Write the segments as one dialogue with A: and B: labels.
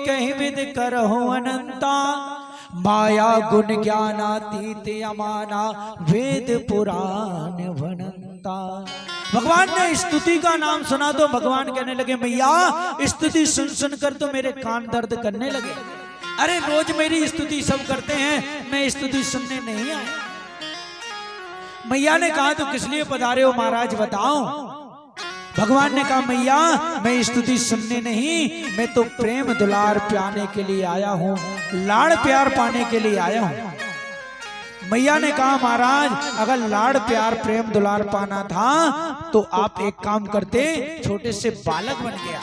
A: कहीं विद करहु अनंता, माया गुण ज्ञानातीत अमाना, वेद पुराण वनंता। भगवान ने स्तुति का नाम सुना तो भगवान कहने लगे मैया स्तुति सुन सुन कर तो मेरे कान दर्द करने लगे। अरे रोज मेरी स्तुति सब करते हैं, मैं स्तुति सुनने नहीं आया। मैया ने कहा तो किस लिए पधारे हो महाराज बताओ। भगवान ने कहा मैया मैं स्तुति सुनने नहीं, मैं तो प्रेम दुलार पाने के लिए आया हूँ, लाड़ प्यार पाने के लिए आया हूँ। मैया ने कहा महाराज अगर लाड़ प्यार प्रेम दुलार पाना था तो आप एक काम करते, छोटे से बालक बन गया।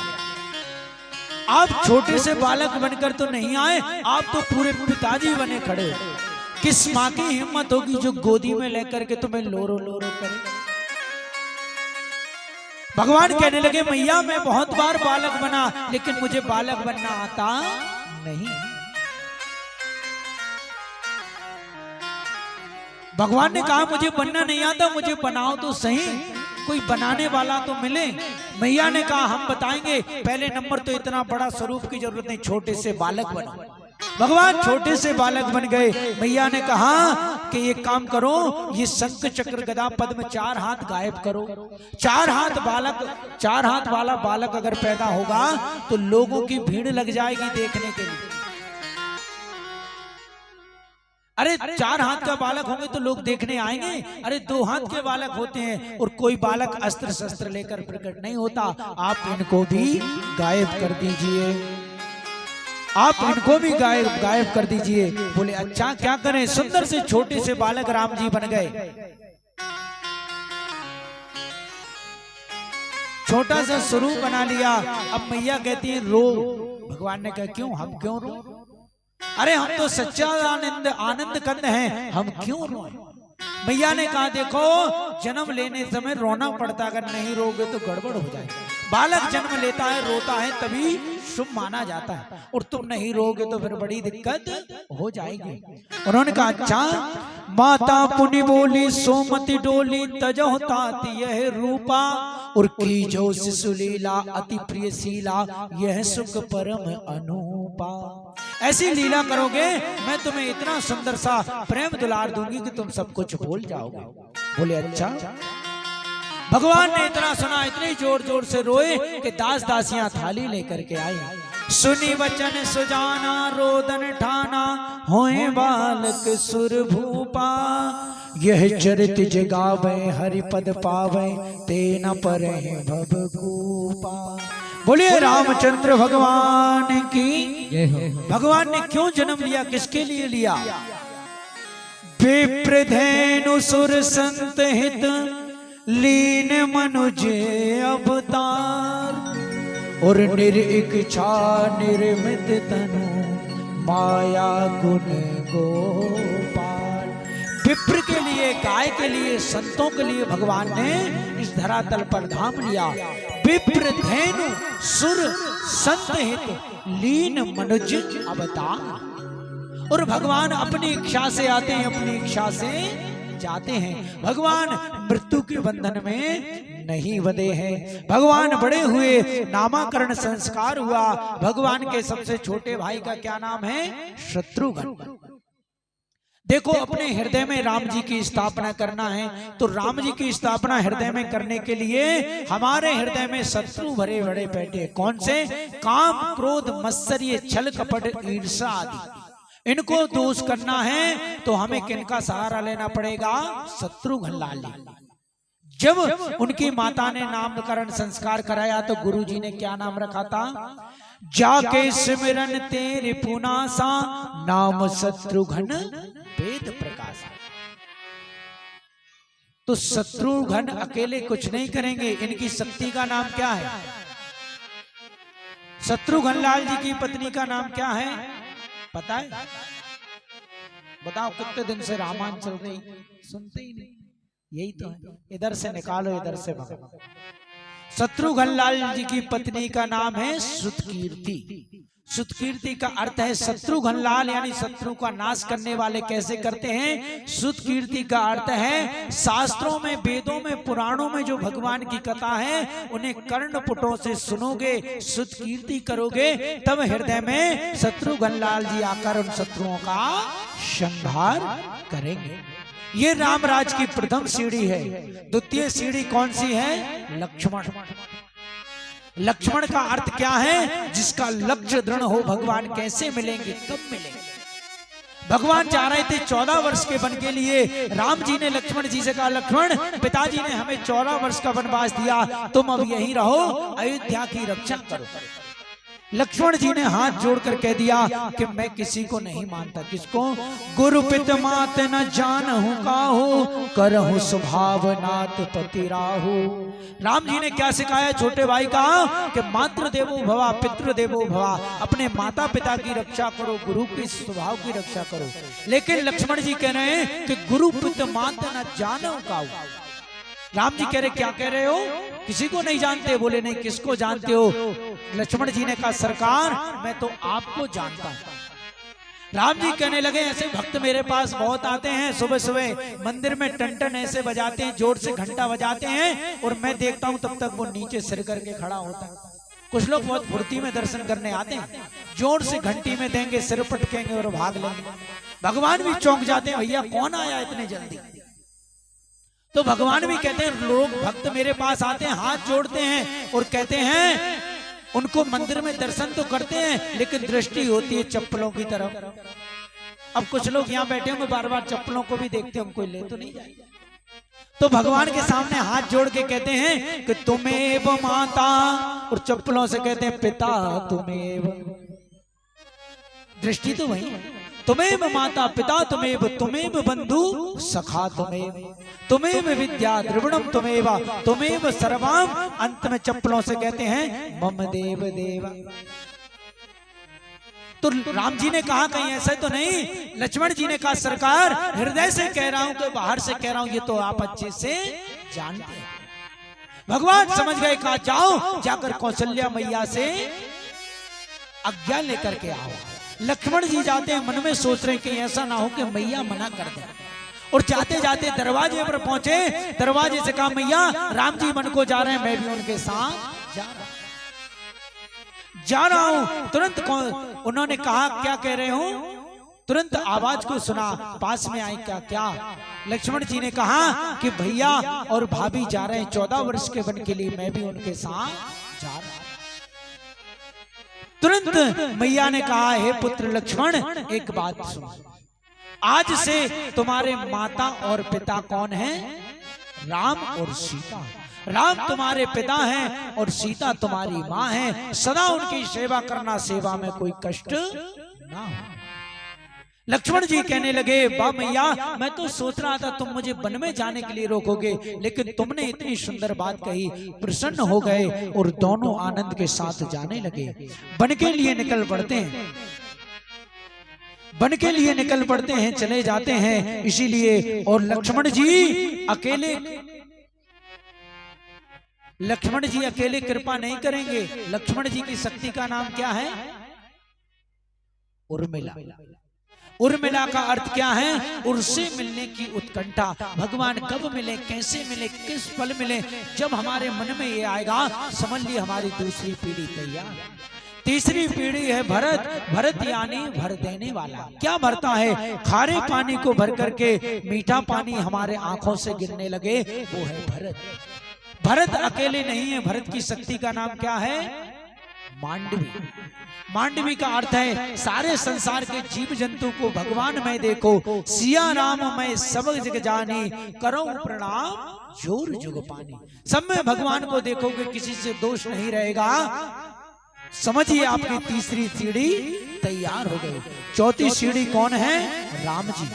A: आप छोटे से बालक बनकर तो नहीं आए, आप तो पूरे पिताजी बने खड़े। किस माँ की हिम्मत होगी जो गोदी में लेकर के तुम्हें लोरो लोरो करे। भगवान कहने लगे मैया मैं बहुत बार बालक बना, लेकिन मुझे बालक बनना आता नहीं। भगवान ने कहा मुझे बनना नहीं आता, मुझे बनाओ तो सही, कोई बनाने वाला तो मिले। मैया ने कहा हम बताएंगे, पहले नंबर तो इतना बड़ा स्वरूप की जरूरत नहीं, छोटे से बालक बनो। भगवान छोटे से बालक बन गए। मैया ने कहा कि ये काम करो, ये शंख चक्र गदा पद्म 4 हाथ गायब करो। 4 हाथ वाला बालक अगर पैदा होगा तो लोगों की भीड़ लग जाएगी देखने के लिए। अरे 4 हाथ का बालक होंगे तो लोग देखने आएंगे। अरे 2 हाथ के बालक होते हैं और कोई बालक अस्त्र शस्त्र लेकर प्रकट नहीं होता। आप इनको भी गायब कर दीजिए, आप इनको भी गायब कर दीजिए। बोले अच्छा क्या करें। सुंदर से छोटे से बालक राम जी बन गए। छोटा सा स्वरूप बना लिया। अब मैया कहती है रो। भगवान ने कहा क्यों, हम क्यों रो। अरे हम तो सच्चा आनंद कंद हैं, हम क्यों रोए। मैया ने कहा देखो जन्म लेने समय रोना पड़ता, अगर नहीं रोगे तो गड़बड़ हो जाएगा। बालक जन्म लेता है रोता है तभी शुभ माना जाता है, और तुम नहीं रोगे तो फिर बड़ी दिक्कत हो जाएगी। उन्होंने कहा अच्छा। माता पुनि बोली सोमति डोली, तजो तात यह रूपा, और की जो शिशुलीला अति प्रिय शीला, यह सुख परम अनूपा। ऐसी लीला करोगे मैं तुम्हें इतना सुंदर सा प्रेम दुलार दूंगी कि तुम सब कुछ भूल जाओगे। बोले अच्छा। भगवान ने इतना सुना, इतने जोर जोर से रोए कि दास दासियां थाली लेकर के आई। सुनी वचन सुजाना रोदन ठाना, होए बालक सुर भूपा, यह चरित जगावे हरिपद पावे, तेना परे भवकूपा। बोलिए रामचंद्र भगवान की। भगवान ने क्यों जन्म लिया, किसके लिए लिया। विप्रधेनु सुर संत हित, लीन मनुज अवतार, और निरिच्छा निर्मित तनु, माया गुण गोपाल। विप्र के लिए, गाय के लिए, संतों के लिए भगवान ने इस धरातल पर धाम लिया। विप्र धेनु सुर संत हित, लीन मनुज अवतार। और भगवान अपनी इच्छा से आते हैं, अपनी इच्छा से जाते हैं। भगवान मृत्यु के बंधन में नहीं बंधे हैं। भगवान बड़े हुए, नामाकरण संस्कार हुआ। भगवान के सबसे छोटे भाई का क्या नाम है, शत्रुघ्न। देखो अपने हृदय में राम जी की स्थापना करना है, तो राम जी की स्थापना हृदय में करने के लिए हमारे हृदय में शत्रु भरे भरे बैठे। कौन से, काम क्रोध मत्सर्य छल कपट ईर्षा आदि। इनको दूर करना है तो हमें किनका सहारा लेना पड़ेगा, शत्रुघ्न लाल। जब उनकी माता ने नामकरण संस्कार कराया तो गुरुजी ने क्या नाम रखा था, जाके सिमरन तेरे पुनासा, नाम शत्रुघ्न वेद प्रकाश। तो शत्रुघ्न अकेले कुछ नहीं करेंगे, इनकी शक्ति का नाम क्या है। शत्रुघ्न लाल जी की पत्नी का नाम क्या है पता है, बताओ। कितने दिन से रामायण चल रही, सुनते ही नहीं। यही तो है, इधर से निकालो इधर से भगो। शत्रुघ्न लाल जी की पत्नी का नाम है सुतकीर्ति। सुतकीर्ति का अर्थ है शत्रुघ्न लाल, यानी शत्रु का नाश करने वाले कैसे करते हैं। सुतकीर्ति का अर्थ है शास्त्रों में, वेदों में, पुराणों में जो भगवान की कथा है उन्हें कर्णपुटों से सुनोगे, सुतकीर्ति करोगे, तब हृदय में शत्रुघ्न लाल जी आकर उन शत्रुओं का संहार करेंगे। ये रामराज की प्रथम सीढ़ी है। द्वितीय सीढ़ी कौन सी है? लक्ष्मण। लक्ष्मण का अर्थ क्या है? जिसका लक्ष्य दृढ़ हो। भगवान कैसे मिलेंगे, कब मिलेंगे? भगवान चाह रहे थे 14 वर्ष के वन के लिए। राम जी ने लक्ष्मण जी से कहा, लक्ष्मण पिताजी ने हमें 14 वर्ष का वनवास दिया, तुम अब यहीं रहो, अयोध्या की रक्षा करो। लक्ष्मण जी ने हाथ जोड़कर कह दिया कि मैं किसी को नहीं मानता। किसको? गुरु पित मात न जानहु काहू, करहु स्वभाव नाथ पति राहु। राम जी ने क्या सिखाया छोटे भाई का कि मातृ देवो भवा पितृ देवो भवा, अपने माता पिता की रक्षा करो, गुरु के स्वभाव की रक्षा करो। लेकिन लक्ष्मण जी कह रहे हैं कि गुरु पित मात न जानहु काहू। राम जी कह रहे, क्या कह रहे हो? किसी को नहीं जानते? बोले नहीं, किसको जानते हो? लक्ष्मण जी ने कहा, सरकार मैं तो आपको जानता हूं। राम जी कहने लगे, ऐसे भक्त मेरे पास बहुत आते हैं, सुबह सुबह मंदिर में टन टन ऐसे बजाते हैं, जोर से घंटा बजाते हैं, और मैं देखता हूं तब तक वो नीचे सिर करके खड़ा होता है। कुछ लोग बहुत फुर्ती में दर्शन करने आते हैं, जोर से घंटी में देंगे, सिर पटकेंगे और भाग लेंगे। भगवान भी चौंक जाते हैं, भैया कौन आया इतने जल्दी। तो भगवान भी कहते हैं, लोग भक्त मेरे पास आते हैं, हाथ जोड़ते हैं और कहते हैं, उनको मंदिर में दर्शन तो करते हैं लेकिन दृष्टि होती है चप्पलों की तरफ। अब कुछ लोग यहाँ बैठे होंगे, बार बार चप्पलों को भी देखते हैं, कोई ले तो नहीं जाएगा। तो भगवान के सामने हाथ जोड़ के कहते हैं कि तुमेव माता, और चप्पलों से कहते हैं पिता तुमेव। दृष्टि तो वही है। तुमेव माता पिता तुमेव, तुमेव बंधु सखा तुमेव, तुमेव विद्या द्रविणम तुमेव, तुमेव सर्वाम। अंत में चप्पलों से कहते हैं मम देव देवा। तो राम जी ने कहा कहीं ऐसा तो नहीं। लक्ष्मण जी ने कहा, सरकार हृदय से कह रहा हूं कि बाहर से कह रहा हूं, ये तो आप अच्छे से जानते हैं। भगवान समझ गए, कहा जाओ जाकर कौशल्या मैया से आज्ञा लेकर के आओ। लक्ष्मण जी जाते हैं, मन में सोच रहे हैं कि ऐसा ना हो कि मैया मना कर दे, और जाते जाते दरवाजे पर पहुंचे। दरवाजे से कहा, मैया राम जी मन को जा रहे हैं, मैं भी उनके साथ जा रहा हूं। तुरंत उन्होंने कहा, क्या कह रहे हो? तुरंत आवाज को सुना, पास में आई। क्या क्या? लक्ष्मण जी ने कहा कि भैया और भाभी जा रहे हैं 14 वर्ष के वन के लिए, मैं भी उनके साथ जा रहा हूं। तुरंत मैया ने कहा, हे पुत्र लक्ष्मण एक बात सुन, आज से तुम्हारे माता और पिता कौन हैं? राम और सीता। राम तुम्हारे पिता हैं और सीता तुम्हारी माँ है। सदा उनकी सेवा करना, सेवा में कोई कष्ट ना हो। लक्ष्मण जी कहने लगे, बा मैया मैं तो सोच रहा था तुम मुझे वन में जाने के लिए रोकोगे, लेकिन तुमने इतनी सुंदर बात कही, प्रसन्न हो गए और दोनों आनंद के साथ जाने लगे। वन के लिए निकल पड़ते हैं, वन के लिए निकल पड़ते हैं, चले जाते हैं। इसीलिए और लक्ष्मण जी अकेले कृपा नहीं करेंगे। लक्ष्मण जी की शक्ति का नाम क्या है? उर्मिला। उर्मिला का अर्थ क्या है? उर्से मिलने की उत्कंठा। भगवान कब मिले, कैसे मिले, किस पल मिले, जब हमारे मन में ये आएगा, समझ लिए हमारी दूसरी पीढ़ी तैयार। तीसरी पीढ़ी है भरत। भरत यानी भर देने वाला। क्या भरता है? खारे पानी को भर करके मीठा पानी हमारे आंखों से गिरने लगे, वो है भरत। भरत अकेले नहीं है। भरत की शक्ति का नाम क्या है? मांडवी। मांडवी का अर्थ है सारे संसार के जीव जंतु को भगवान में देखो, सिया राम मैं सब जग जानी, करो प्रणाम जोर जुग पानी। सब में भगवान को देखोगे, किसी से दोष नहीं रहेगा। समझिए आपकी तीसरी सीढ़ी तैयार हो गई। चौथी सीढ़ी कौन है? राम जी।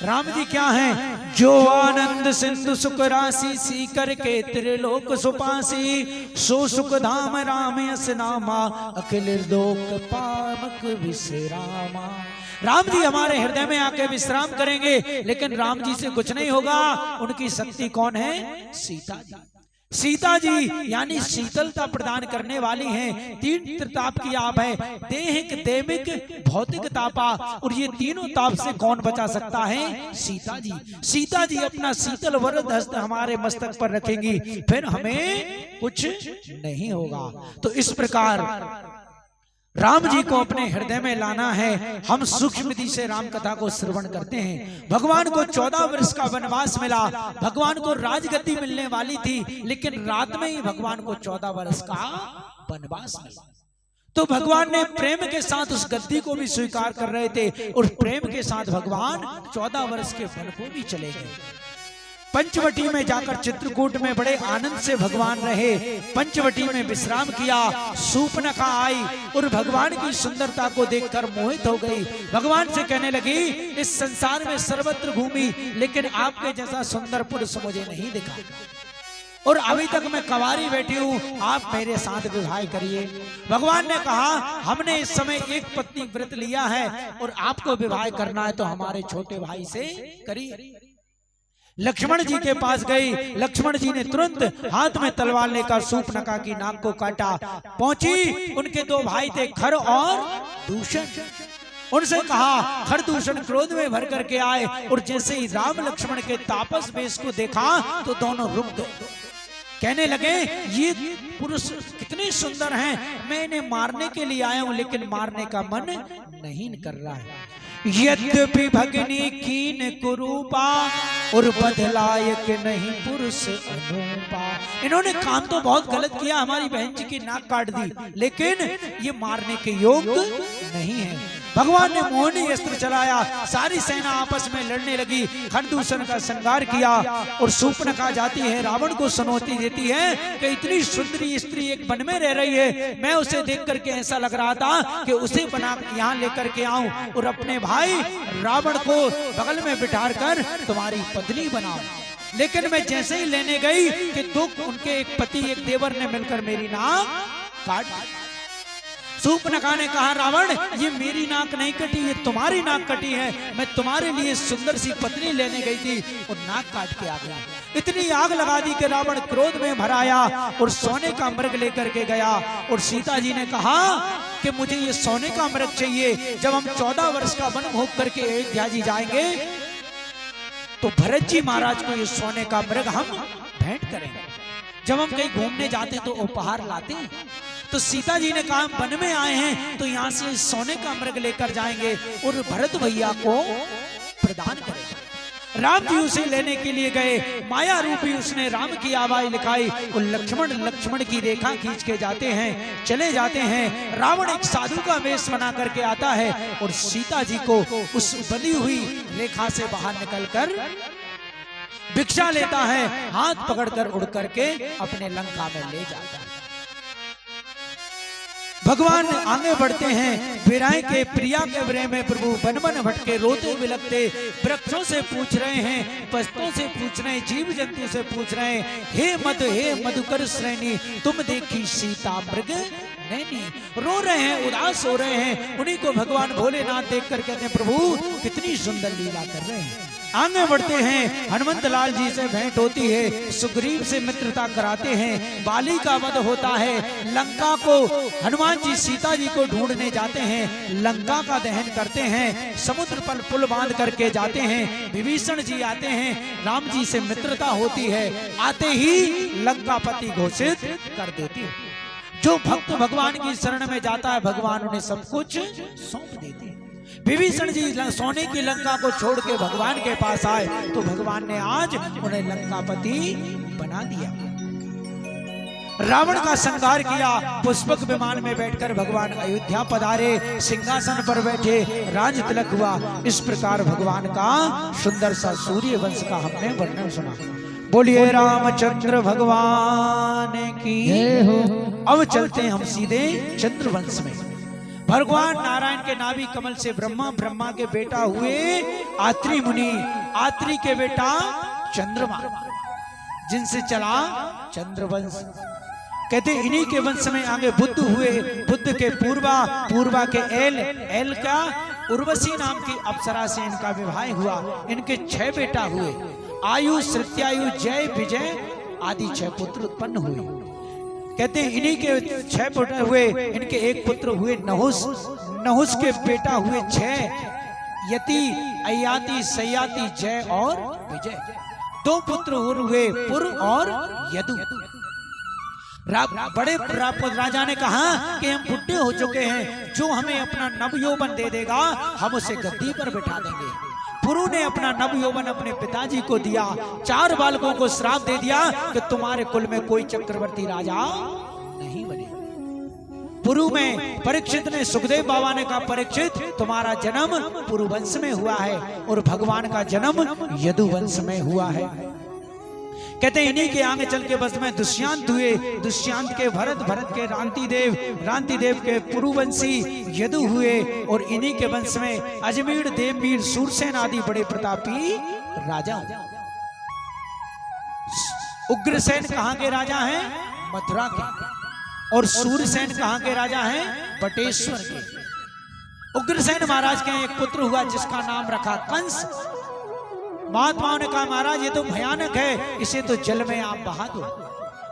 A: राम जी क्या हैं? जो आनंद सिंधु सुख राशि, सी करके त्रिलोक सुपासी, सो सुख धाम राम यस नामा, अखिल लोक पावक विश्रामा। राम जी हमारे हृदय में आके विश्राम करेंगे, लेकिन राम जी से कुछ नहीं होगा। उनकी शक्ति कौन है? सीता जी। सीता जी यानी शीतलता प्रदान करने वाली हैं। तीन त्रिताप की आप है, देहिक, देविक, भौतिक तापा। और ये तीनों ताप से कौन बचा सकता है? सीता जी। सीता जी अपना शीतल वरद हस्त हमारे मस्तक पर रखेंगी, फिर हमें कुछ नहीं होगा। तो इस प्रकार राम जी को अपने हृदय में लाना है। हम सूक्ष्मति से राम कथा को श्रवण करते हैं। भगवान को 14 वर्ष का वनवास मिला, भगवान को राजगद्दी मिलने वाली थी, लेकिन रात में ही भगवान को 14 वर्ष का वनवास मिला। तो भगवान ने प्रेम के साथ उस गद्दी को भी स्वीकार कर रहे थे, और प्रेम के साथ भगवान 14 वर्ष के वन को भी चले गए। पंचवटी में जाकर चित्रकूट में बड़े आनंद से भगवान रहे। पंचवटी में विश्राम किया। शूर्पणखा आई और भगवान की सुंदरता को देखकर मोहित हो गई। भगवान से कहने लगी, इस संसार में सर्वत्र घूमी, लेकिन आपके जैसा सुंदर पुरुष मुझे नहीं दिखा, और अभी तक मैं कवारी बैठी हूँ, आप मेरे साथ विवाह करिए। भगवान ने कहा, हमने इस समय एक पत्नी व्रत लिया है, और आपको विवाह करना है तो हमारे छोटे भाई से करिए। लक्ष्मण जी के पास गई। लक्ष्मण जी ने तुरंत हाथ में तलवार लेकर शूर्पणखा की नाक को काटा। पहुंची, उनके दो भाई थे, खर और दूषण। उनसे कहा, खर दूषण क्रोध में भर करके आए, और जैसे ही राम लक्ष्मण के तापस वेश को देखा तो दोनों रुक गए। कहने लगे, ये पुरुष कितने सुंदर हैं, मैं इन्हें मारने के लिए आया हूं, लेकिन मारने का मन नहीं कर रहा है। यद्यपि भगनी कीन कुरूपा, और बदलायक नहीं पुरुष अनुपा। इन्होंने काम तो बहुत गलत किया, हमारी बहन जी की नाक काट दी, लेकिन ये मारने के योग्य नहीं है। भगवान ने मोहनी अस्त्र चलाया, सारी सेना आपस में लड़ने लगी। खरदूषण का संहार किया, और शूर्पणखा जाती है, रावण को सुनौती देती है कि इतनी सुंदरी स्त्री एक वन में रह रही है, मैं उसे देख करके ऐसा लग रहा था कि उसे बना यहाँ लेकर के आऊं, और अपने भाई रावण को बगल में बिठाकर तुम्हारी पत्नी बनाऊं। लेकिन मैं जैसे ही लेने गई कि दुख, उनके एक पति एक देवर ने मिलकर मेरी नाक काट दी। शूर्पणखा ने कहा, रावण, ये मेरी नाक नहीं कटी, ये तुम्हारी नाक कटी है। मैं तुम्हारे लिए सुंदर सी पत्नी लेने गई थी और नाक काट के आ गया। इतनी आग लगा दी कि रावण क्रोध में भर आया और सोने का मृग लेकर के गया। और सीता जी ने कहा कि मुझे ये सोने का मृग चाहिए। जब हम 14 वर्ष का वन भोग करके अयोध्या जी जाएंगे, तो भरत जी महाराज को ये सोने का मृग हम भेंट करेंगे। जब हम कहीं घूमने जाते तो उपहार लाते हैं। तो सीता जी ने कहा, वन में आए हैं तो यहाँ से सोने का मृग लेकर जाएंगे और भरत भैया को प्रदान करेंगे। राम जी उसे लेने के लिए गए। माया रूपी उसने राम की आवाज लिखाई, और लक्ष्मण की रेखा खींच के जाते हैं, चले जाते हैं। रावण एक साधु का वेश बना करके आता है और सीता जी को उस बनी हुई रेखा से बाहर निकलकर भिक्षा लेता है, हाथ पकड़कर उड़ करके अपने लंका में ले जाता है। भगवान आगे बढ़ते हैं। विराय के प्रिया के विरह में प्रभु वन वन भटके, रोते बिलखते, वृक्षों से पूछ रहे हैं, पशुओं से पूछ रहे हैं, जीव जंतु से पूछ रहे हैं, हे मधुकर श्रेणी, तुम देखी सीता मृग नैनी। रो रहे हैं, उदास हो रहे हैं। उन्हीं को भगवान भोलेनाथ देख कर कहते हैं, प्रभु कितनी सुंदर लीला कर रहे हैं। आगे बढ़ते हैं। हनुमंत लाल जी से भेंट होती है, सुग्रीव से मित्रता कराते हैं, बाली का वध होता है। लंका को हनुमान जी सीता जी को ढूंढने जाते हैं, लंका का दहन करते हैं, समुद्र पर पुल बांध करके जाते हैं। विभीषण जी आते हैं, राम जी से मित्रता होती है, आते ही लंकापति घोषित कर देती है। जो भक्त भगवान की शरण में जाता है, भगवान उन्हें सब कुछ सौंप देते हैं। विभीषण जी सोने की लंका को छोड़ के भगवान के पास आए, तो भगवान ने आज उन्हें लंकापति बना दिया। रावण का संहार किया। पुष्पक विमान में बैठकर भगवान अयोध्या पधारे, सिंहासन पर बैठे, राज तिलक हुआ। इस प्रकार भगवान का सुंदर सा सूर्य वंश का हमने वर्णन सुना। बोलिए रामचंद्र भगवान की। अब चलते हैं हम सीधे चंद्रवंश में। भगवान नारायण के नाभि कमल से ब्रह्मा, ब्रह्मा के बेटा हुए आत्री मुनि, आत्री के बेटा चंद्रमा, जिनसे चला चंद्रवंश। कहते इन्हीं के वंश में आगे बुद्ध हुए, बुद्ध के पूर्वा के एल का उर्वशी नाम की अप्सरा से इनका विवाह हुआ। इनके 6 बेटा हुए, आयु, सत्यायु, जय, विजय, आदि 6 पुत्र उत्पन्न हुए। कहते हैं इन्हीं के 6 पुत्र हुए, इनके एक पुत्र हुए नहुस, नहुस के बेटा हुए 6 यति, अयाति, सयाति, जय और विजय। 2 पुत्र हुए पुर और यदु। बड़े राजा ने कहा कि हम बुढ़े हो चुके हैं, जो हमें अपना नव यौवन दे देगा हम उसे गद्दी पर बिठा देंगे। पुरु ने अपना नव यौवन अपने पिताजी को दिया, 4 बालकों को श्राप दे दिया कि तुम्हारे कुल में कोई चक्रवर्ती राजा नहीं बने। पुरु में परीक्षित ने, सुखदेव बाबा ने कहा परीक्षित तुम्हारा जन्म पुरु वंश में हुआ है और भगवान का जन्म यदु वंश में हुआ है। कहते इन्हीं के आगे चल के बस में दुष्यंत हुए, दुष्यंत के भरत, भरत के रांतिदेव, रांतिदेव के पुरुवंशी यदु हुए और इन्हीं के वंश में अजमेर, देववीर, सूरसेन आदि बड़े प्रतापी राजा। उग्रसेन कहां के राजा हैं? मथुरा के। और सूरसेन कहां के राजा हैं? बटेश्वर के। उग्रसेन महाराज के एक पुत्र हुआ जिसका नाम रखा कंस। महात्माओं ने कहा महाराज ये तो भयानक है, इसे तो जल में आप बहा दो।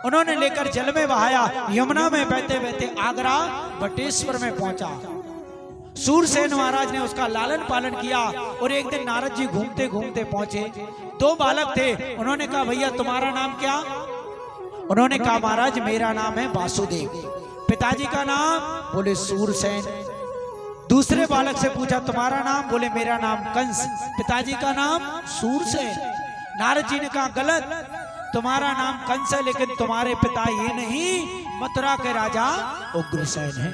A: उन्होंने लेकर जल में बहाया, यमुना में बहते बहते आगरा बटेश्वर में पहुंचा। सूरसेन महाराज ने उसका लालन पालन किया और एक दिन नारद जी घूमते घूमते पहुंचे। 2 बालक थे, उन्होंने कहा भैया तुम्हारा नाम क्या? उन्होंने कहा महाराज मेरा नाम है वासुदेव। पिताजी का नाम? बोले सूरसेन। दूसरे बालक से पूछा तुम्हारा नाम? बोले मेरा नाम कंस। पिताजी का नाम? सूरसेन। नारद जी ने कहा गलत, तुम्हारा नाम कंस है लेकिन तुम्हारे पिता ये नहीं, मथुरा के राजा उग्रसेन है।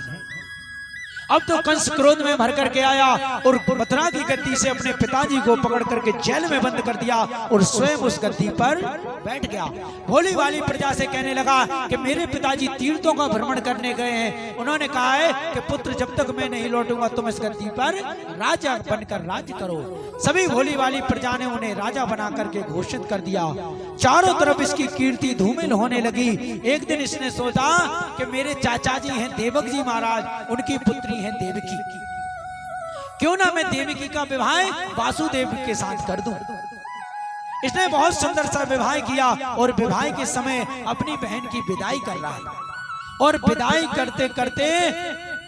A: अब तो कंस क्रोध में भर करके आया और मथुरा की गद्दी से अपने पिताजी को पकड़ करके जेल में बंद कर दिया और स्वयं उस गद्दी पर बैठ गया। भोली वाली प्रजा से कहने लगा कि मेरे पिताजी तीर्थों का भ्रमण करने गए हैं, उन्होंने कहा है कि पुत्र जब तक मैं नहीं लौटूंगा तुम इस गद्दी पर राजा बनकर राज्य करो। सभी भोली वाली प्रजा ने उन्हें राजा बना करके घोषित कर दिया। चारों तरफ इसकी कीर्ति धूमिल होने लगी। एक दिन इसने सोचा कि मेरे चाचा जी हैं देवक जी महाराज, उनकी पुत्री है देवकी, क्यों ना मैं देवकी का विवाह वासुदेव के साथ कर दूं। इसने बहुत सुंदर सा विवाह किया और विवाह के समय अपनी बहन की विदाई कर रहा है और विदाई करते करते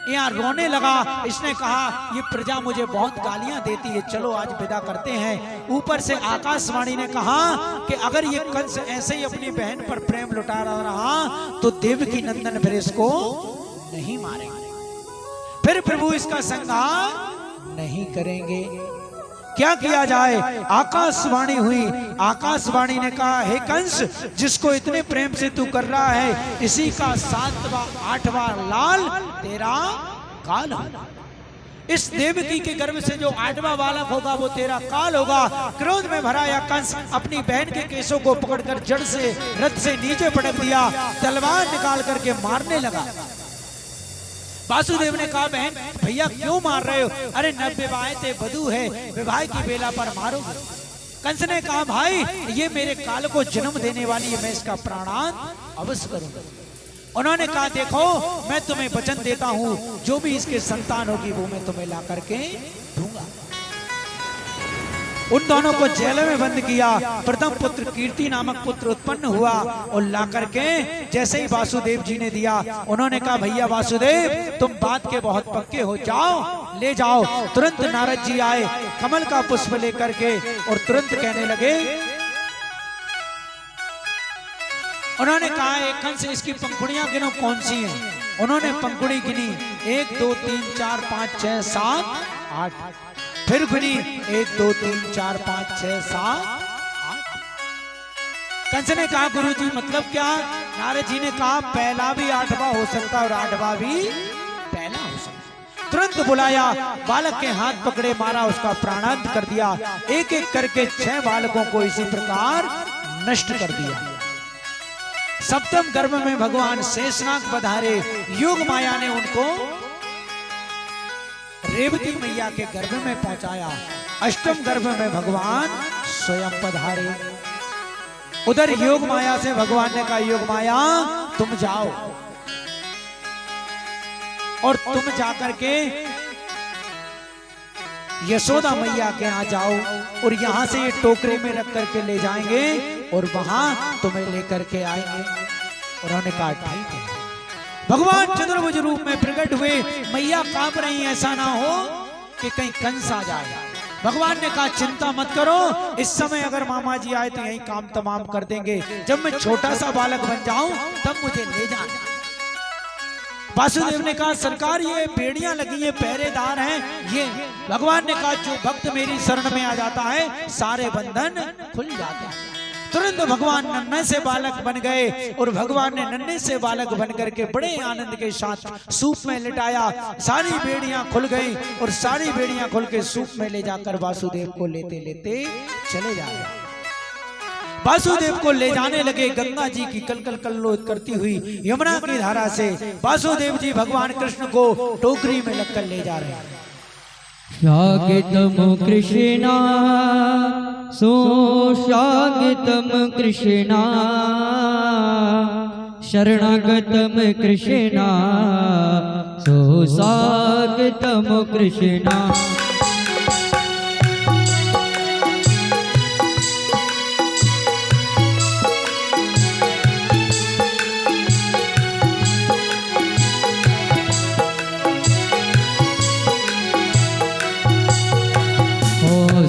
A: यहाँ रोने लगा। इसने कहा ये प्रजा मुझे बहुत गालियां देती है, चलो आज विदा करते हैं। ऊपर से आकाशवाणी ने कहा कि अगर ये कंस ऐसे ही अपनी बहन पर प्रेम लुटा रहा तो देवकी नंदन फिर इसको नहीं मारेंगे, फिर प्रभु इसका संहार नहीं करेंगे। क्या किया जाए? आकाशवाणी हुई। आकाशवाणी ने कहा हे कंस, जिसको इतने प्रेम से तू कर रहा है इसी का 7वां 8वां लाल तेरा काल होगा। इस देवकी के गर्भ से जो 8वां बालक होगा वो तेरा काल होगा। क्रोध में भरा या कंस अपनी बहन के केसों को पकड़कर जड़ से रथ से नीचे पटक दिया, तलवार निकाल करके मारने लगा। वासुदेव ने कहा बहन भैया क्यों मार रहे हो? अरे न विवाह ते वधू है, विवाह की बेला पर मारोगे। कंस ने कहा भाई ये मेरे काल को जन्म देने वाली है, मैं इसका प्राणांत अवश्य करूंगा। उन्होंने कहा देखो मैं तुम्हें वचन देता हूं जो भी इसके संतान होगी वो मैं तुम्हें ला करके दूंगा। उन दोनों को जेल में बंद किया। प्रथम पुत्र कीर्ति नामक पुत्र उत्पन्न हुआ और ला करके जैसे ही वासुदेव जी ने दिया, उन्होंने कहा भैया वासुदेव तुम बात के बहुत पक्के हो, जाओ ले जाओ। तुरंत नारद जी आए कमल का पुष्प लेकर के और तुरंत कहने लगे, उन्होंने कहा एक कंस इसकी पंखुड़ियां गिनो कौन सी हैं? उन्होंने पंखुड़ी गिनी 1 2 3 4 5 6 7 8, फिर गिनी 1 2 3 4 5 6 7 8। कंस ने कहा गुरुजी मतलब क्या? नारद जी ने कहा पहला भी 8वां हो सकता और 8वां भी पहला हो सकता। तुरंत बुलाया, बालक के हाथ पकड़े, मारा, उसका प्राणांत कर दिया। एक एक करके 6 बालकों को इसी प्रकार नष्ट कर दिया। सप्तम गर्भ में भगवान शेषनाग पधारे। योग माया ने उनको रेवती मैया के गर्भ में पहुंचाया। अष्टम गर्भ में भगवान स्वयं पधारे। उधर योग माया से भगवान ने कहा योग माया तुम जाओ और तुम जाकर के यशोदा मैया के यहाँ जाओ और यहां से ये टोकरे में रख करके ले जाएंगे और वहां तुम्हें लेकर के आएंगे। उन्होंने कहा ठीक है। भगवान चतुर्भुज रूप में प्रकट हुए। मैया कांप रही, ऐसा ना हो कि कहीं कंस आ जाए। भगवान ने कहा चिंता मत करो, इस समय अगर मामा जी आए तो यही काम तमाम कर देंगे। जब मैं छोटा सा बालक बन जाऊं तब मुझे ले जाना। वासुदेव ने कहा सरकार ये बेड़ियां लगी है, पहरेदार हैं ये। भगवान ने कहा जो भक्त मेरी शरण में आ जाता है सारे बंधन खुल जाते हैं। तुरंत भगवान नन्हे से बालक बन गए और भगवान ने नन्हे से बालक बन करके बड़े आनंद के साथ सूप में लिटाया। सारी बेड़ियां खुल गई और सारी बेड़ियां खुल के सूप में ले जाकर वासुदेव को लेते लेते चले जा रहे। वासुदेव को ले जाने लगे। गंगा जी की कलकल कल्लोल करती हुई यमुना की धारा से वासुदेव जी भगवान कृष्ण को टोकरी में लगकर ले जा रहे हैं।
B: स्वागतम कृष्णा सुस्वागतम कृष्णा शरणागतम कृष्णा सुस्वागतम कृष्णा।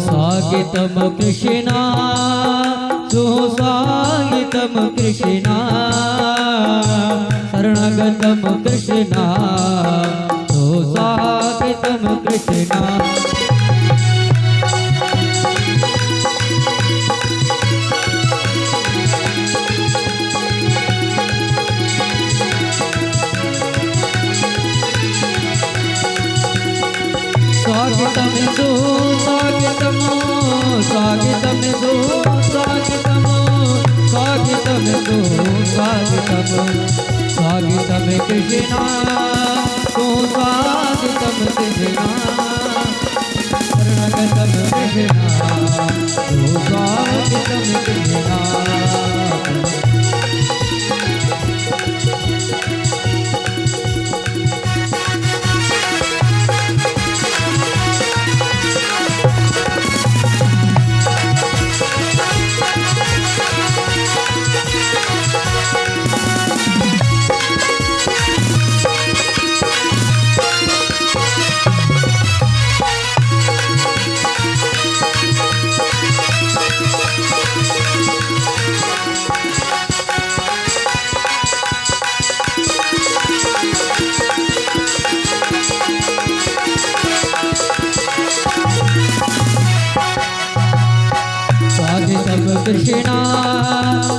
B: स्वागतम कृष्णा सुस्वागतम कृष्णा शरणागतम कृष्णा सुस्वागतम कृष्णा। स्वागतम सुस्वागतम स्वागतम सुस्वागतम स्वागतम सुस्वागतम स्वागतम कृष्णा सुस्वागतम कृष्णा शरणागतम कृष्णा सुस्वागतम कृष्णा। कृष्णा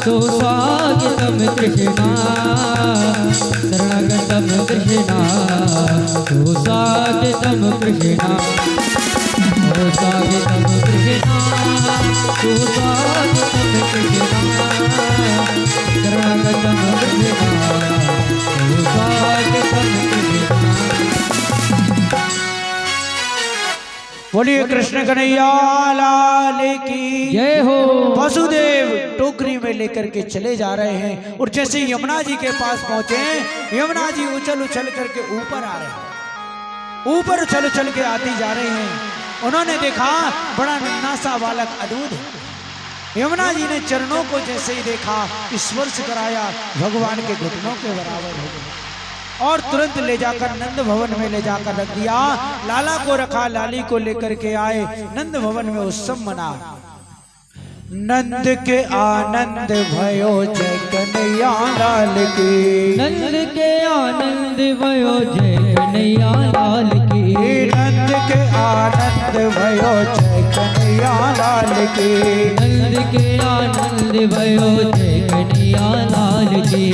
B: सुस्वागतम कृष्णा शरणागतम कृष्णा सुस्वागतम कृष्णा। सुस्वागतम कृष्णा सुस्वागतम कृष्णा शरणागतम कृष्णा सुस्वागतम कृष्णा।
A: बोलिए कृष्ण कन्हैया लाल की
B: जय हो।
A: वासुदेव टोकरी में लेकर के चले जा रहे हैं और जैसे यमुना जी के पास पहुंचे, यमुना जी उछल उछल करके ऊपर आ रहे हैं। ऊपर उछल उछल के आती जा रहे हैं। उन्होंने देखा बड़ा नन्हा सा बालक अदूध है। यमुना जी ने चरणों को जैसे ही देखा स्पर्श कराया, भगवान के घुटनों के बराबर हो गए और तुरंत ले जाकर नंद भवन में ले जाकर रख दिया। लाला को रखा, लाली को लेकर के आए। नंद भवन में उत्सव मना। नंद के आनंद भयो जय कन्हैया लाल की।
B: नंद के आनंद भयो जय कन्हैया लाल की।
A: नंद के आनंद भयो जय कन्हैया लाल की।
B: नंद के आनंद भयो जय कन्हैया लाल की।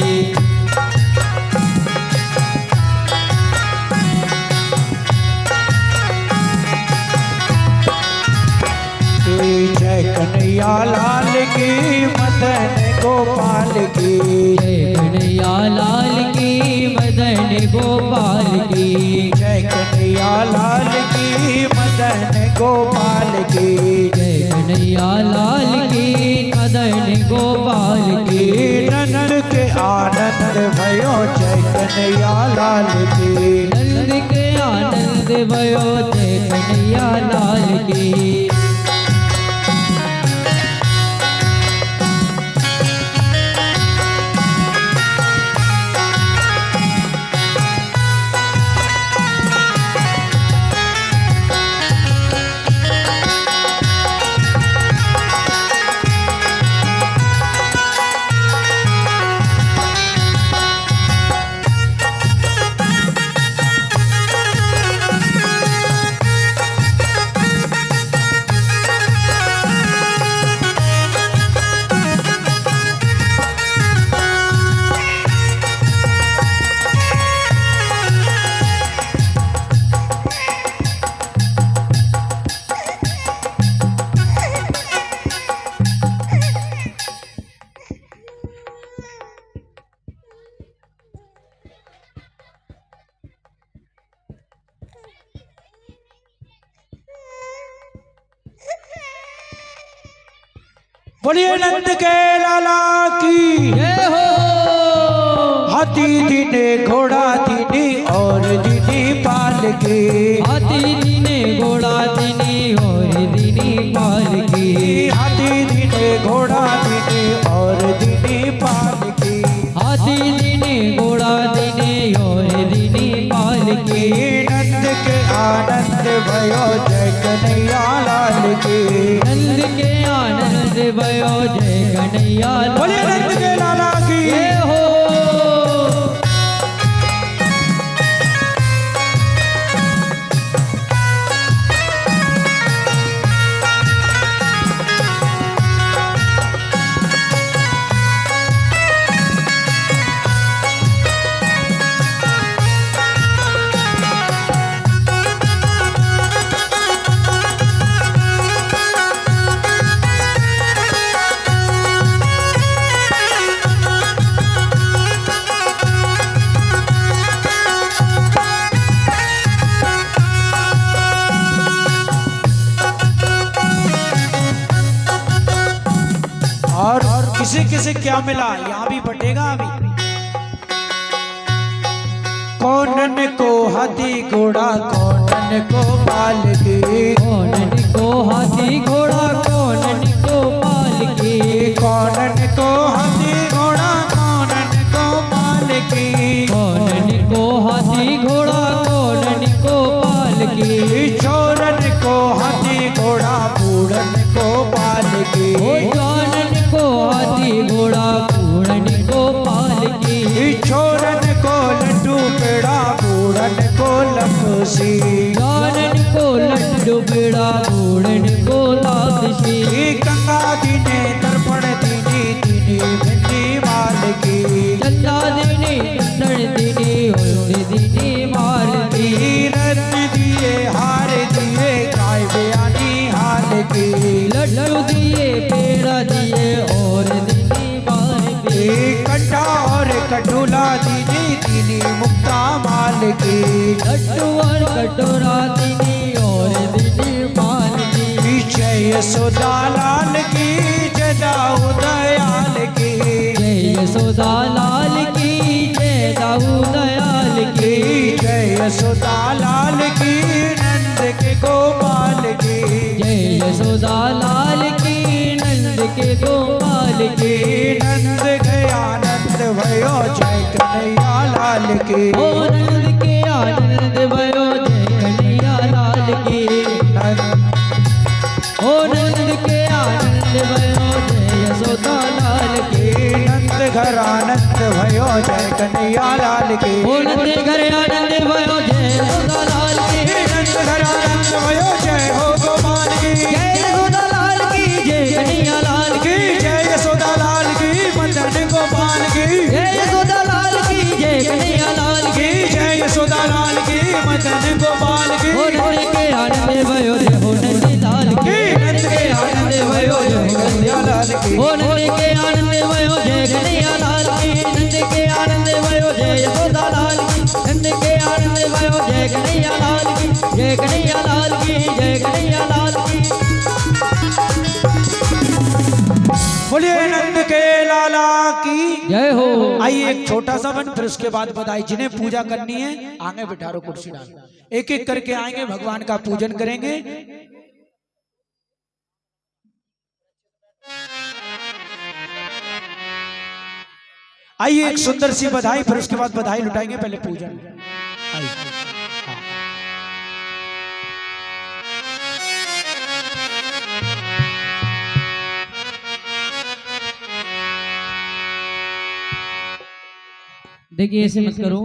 A: जय कन्हैया लाल की मदन गोपाल की।
B: जय कन्हैया लाल की मदन गोपाल की।
A: जय कन्हैया लाल की मदन गोपाल की।
B: जय कन्हैया लाल की मदन गोपाल की।
A: नंद के आनंद भयो जय कन्हैया लाल की।
B: नंद के आनंद भयो जय कन्हैया लाल की।
A: बोलिए नंद के लाला की
B: जय हो।
A: हाथी दीने घोड़ा दीनी और दीनी पाल के,
B: हाथी दीने घोड़ा दीनी और दीनी पाल की,
A: हाथी दीने घोड़ा दीनी और दीनी पाल की,
B: हाथी दीने घोड़ा दीने और दीनी पाल की।
A: नंद के आनंद भयो जय कन्हैया लाल की,
B: नंद के आनंद भयो जय कन्हैया लाल।
A: बोलिए नंद के लाला की
B: जय हो।
A: और किसे किसे क्या मिला यहाँ भी बटेगा अभी। कौनन को हाथी घोड़ा कौनन को पाल के,
B: कौनन को हाथी घोड़ा कौनन को पाल के,
A: कौनन को हाथी घोड़ा कौनन को पाल के,
B: कौनन को हाथी घोड़ा कौनन को पाल के।
A: चोरन को हाथी घोड़ा बूढ़न को पाल के,
B: ओ जानन को हाथी घोड़ा कूड़न को पाल के।
A: चोरन को लड्डू पेड़ा बूढ़न को लपसी,
B: जानन को लड्डू बेड़ा कूड़न को लापसी।
A: गंगा दीने दर्पण दीनी दीनी बिंदी माल की,
B: चंदा दीनी चंदन दीनी और दीनी मार दी।
A: रत्न दिए हार दिए काय बयानी हाल की,
B: लड्डू दिए पेड़ा दिए और दीनी मार दी।
A: कंठा और कटोला दीनी दीनी मुक्ता माल की,
B: लड्डू और कटोरा दीनी और दीनी मार दी।
A: जय यशोदा लाल की जय दाऊद दयाल की,
B: जय यशोदा लाल की जय दाऊद दयाल की।
A: जय यशोदा लाल की नंद के गोपाल की,
B: जय यशोदा लाल की नंद के गोपाल की।
A: नंद गया आनंद भयो जय कन्हैया लाल की,
B: ओ नंद के आनंद भयो जय कन्हैया लाल की। ओ नंद के आनंद भयो जय यशोदा लाल की।
A: नंद घर आनंद भयो जय कन्हैया लाल की,
B: ओ नंद घर आनंद भयो जय यशोदा लाल की।
A: नंद घर आनंद भयो जय हो गोपाल की,
B: जय यशोदा लाल की जय कन्हैया लाल की।
A: जय यशोदा लाल की मदन गोपाल की,
B: जय यशोदा लाल की जय कन्हैया लाल की।
A: जय यशोदा लाल की मदन गोपाल की,
B: ओ नंद के आनंद भयो जय हो नंद लाल की। नंद के आनंद भयो जय हो कन्हैया लाल की। ओ नंद के आनंद भयो जय कन्हैया लाल की। नंद के आनंद भयो जय यशोदा लाल की। नंद के आनंद भयो जय कन्हैया लाल की। जय कन्हैया लाल की जय कन्हैया लाल की।
A: बोलिए नंद के लाला की
B: जय हो।
A: आइए एक छोटा सा बन फिर उसके बाद बधाई। जिन्हें पूजा करनी है आगे बिठारो कुर्सी डाल, एक एक करके आएंगे भगवान का पूजन करेंगे। आइए एक सुंदर सी बधाई फिर उसके बाद बधाई लुटाएंगे, पहले पूजन। आइए हाँ।
B: देखिए ऐसे मत करो।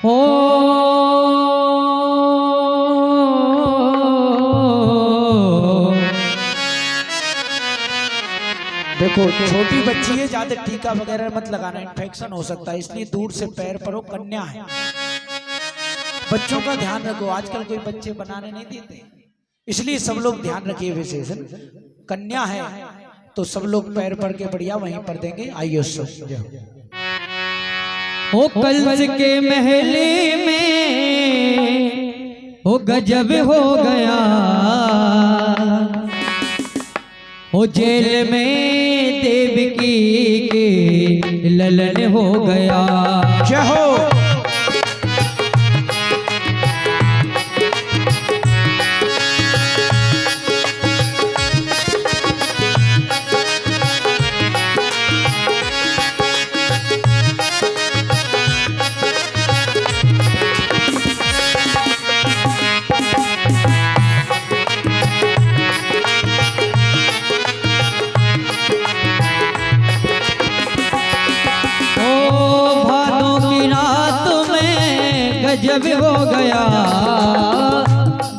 B: हो
A: देखो छोटी बच्ची है, ज्यादा टीका वगैरह मत लगाना, इन्फेक्शन हो सकता है, इसलिए दूर से पैर पर हो। कन्या है, बच्चों का ध्यान रखो। आजकल कोई बच्चे बनाने नहीं देते, इसलिए सब लोग ध्यान रखिए। विशेष कन्या है तो सब लोग पैर पड़ के बढ़िया वहीं पर देंगे। आइए
B: ओ कंस के महले में ओ गजब हो गया, ओ जेल में देवकी के ललन हो गया।
A: जय हो।
B: गजब हो गया,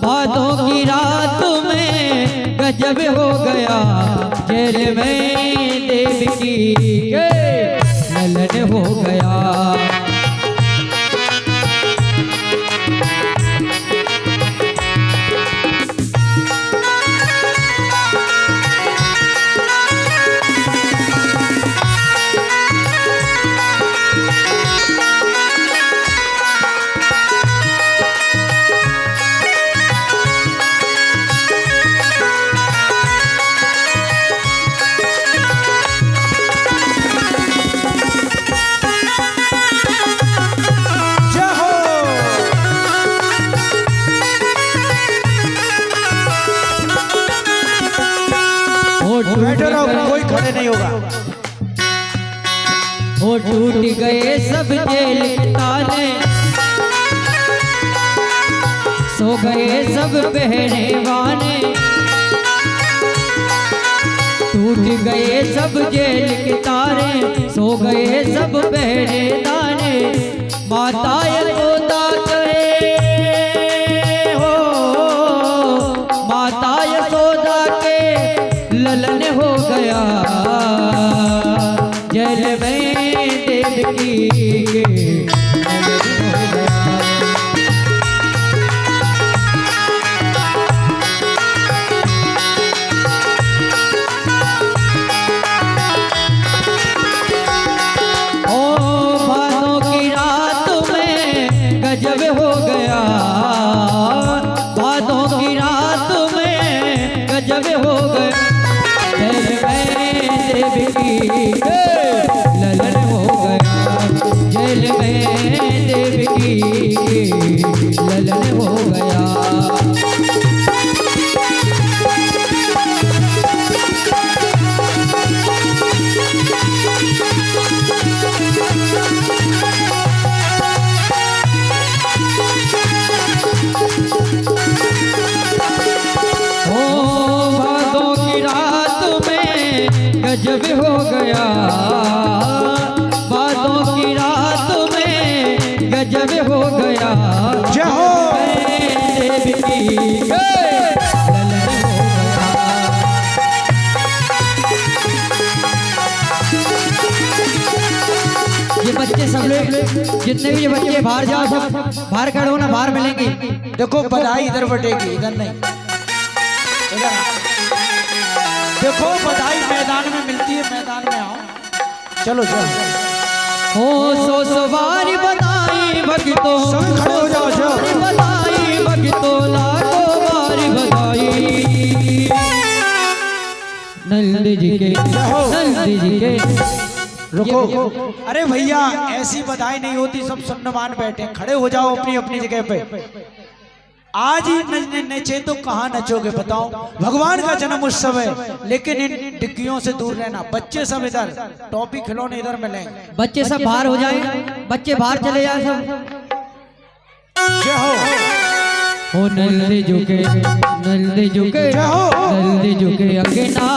B: भादों की रात में गजब हो गया, जेल में देवकी के ललन हो गया। बैठो रहो, कोई खड़े नहीं होगा। वो टूट गए सब जेल के ताले, सो गए सब पहरे वाले, टूट गए सब जेल के तारे, सो गए सब पहरे दाने। माता यशोदा करे हो, माता यशोदा के ललन हो गया, जेल में देवकी के ललन हो गया। ओ भादों की रात में गजब हो गया, भादों की रात में गजब हो गया, जेल में देवकी के ललन हो गया, जेल में देवकी के ललन हो गया। गजब हो गया, बातों की रात में गजब हो गया,
A: जय हो।
B: देवकी के ललन हो गया। ये बच्चे सब लोग जितने भी ये बच्चे बाहर जाओ, सब बाहर खड़े हो ना, बाहर मिलेंगे।
A: देखो बधाई इधर बटेगी, इधर नहीं, इधर देखो बधाई मैदान में मिलती है, मैदान में आओ। चलो चलो।
B: हो सो सवारी बधाई भक्तों,
A: सब खड़े हो जाओ, जाओ।
B: बधाई भक्तों, लाखों बारी बधाई। नंद जी के, नंद जी के।
A: रुको, अरे भैया ऐसी बधाई नहीं होती, सब सन्नमान बैठे, खड़े हो जाओ अपनी अपनी जगह पे। आज ही नचे तो कहाँ नचोगे बताओ, भगवान का जन्म उत्सव है, लेकिन इन डिग्गियों से दूर रहना। बच्चे सब इधर, टॉफी खिलौने इधर मिलेंगे।
B: बच्चे सब बाहर हो जाए, बच्चे बाहर चले जाए सब।
A: जय हो।
B: ओ नंद झुके, नंद झुके,
A: जय हो।
B: नंद झुके अंगना